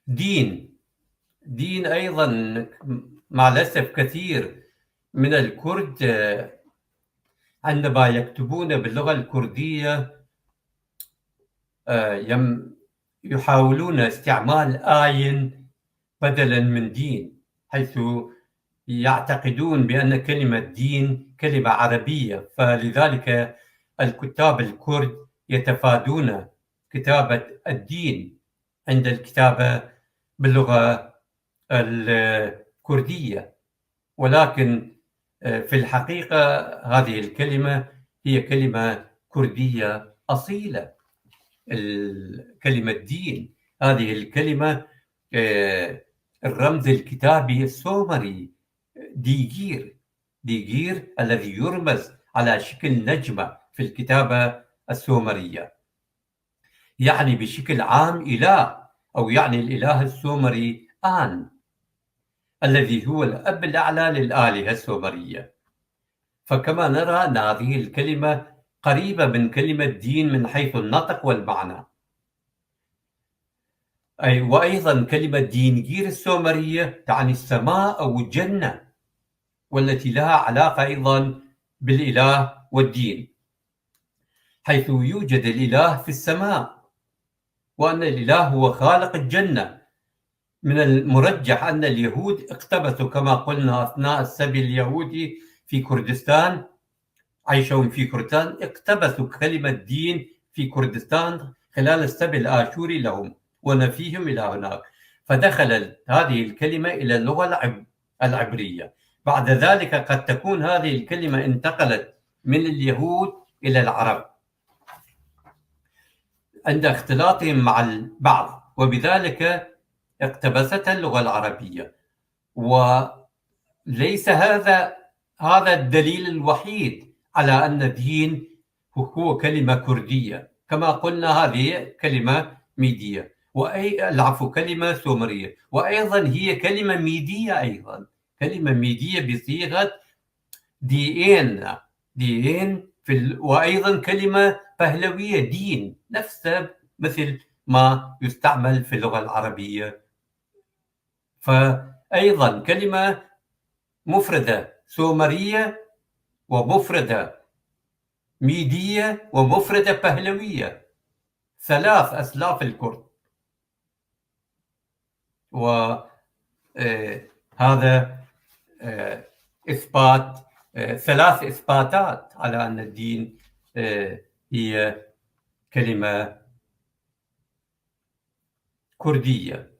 دين أيضا. مع الأسف كثير من الكرد عندما يكتبون باللغة الكردية يحاولون استعمال آين بدلا من دين، حيث يعتقدون بأن كلمة دين كلمة عربية، فلذلك الكتاب الكرد يتفادون كتابة الدين عند الكتابة باللغة الكردية. ولكن في الحقيقة هذه الكلمة هي كلمة كردية أصيلة. كلمة دين هذه الكلمة الرمز الكتابي السومري ديجير الذي يرمز على شكل نجمة في الكتابة السومرية، يعني بشكل عام إله، أو يعني الإله السومري آن، الذي هو الأب الأعلى للآلهة السومرية. فكما نرى أن هذه الكلمة قريبة من كلمة دين من حيث النطق والمعنى. وأيضا كلمة دينجير السومرية تعني السماء أو الجنة، والتي لها علاقة أيضا بالإله والدين، حيث يوجد الإله في السماء، وأن الإله هو خالق الجنة. من المرجح أن اليهود اقتبسوا كما قلنا أثناء السبي اليهودي في كردستان، عيشهم في كردستان، اقتبسوا كلمة دين في كردستان خلال السبي الآشوري لهم ونفيهم إلى هناك، فدخلت هذه الكلمة إلى اللغة العبرية. بعد ذلك قد تكون هذه الكلمة انتقلت من اليهود إلى العرب عند اختلاطهم مع البعض، وبذلك اقتبستها اللغة العربية. وليس هذا الدليل الوحيد على أن دين هو كلمة كردية، كما قلنا هذه كلمة ميدية، كلمة سومرية، وأيضا هي كلمة ميدية، أيضا كلمة ميدية بصيغة دين وأيضا كلمة بهلوية دين، نفسها مثل ما يستعمل في اللغة العربية. فأيضا كلمة مفردة سومرية، ومفردة ميدية، ومفردة بهلوية، 3 أسلاف الكرد. وهذا إثبات 3 إثباتات على أن الدين هي كلمة كردية.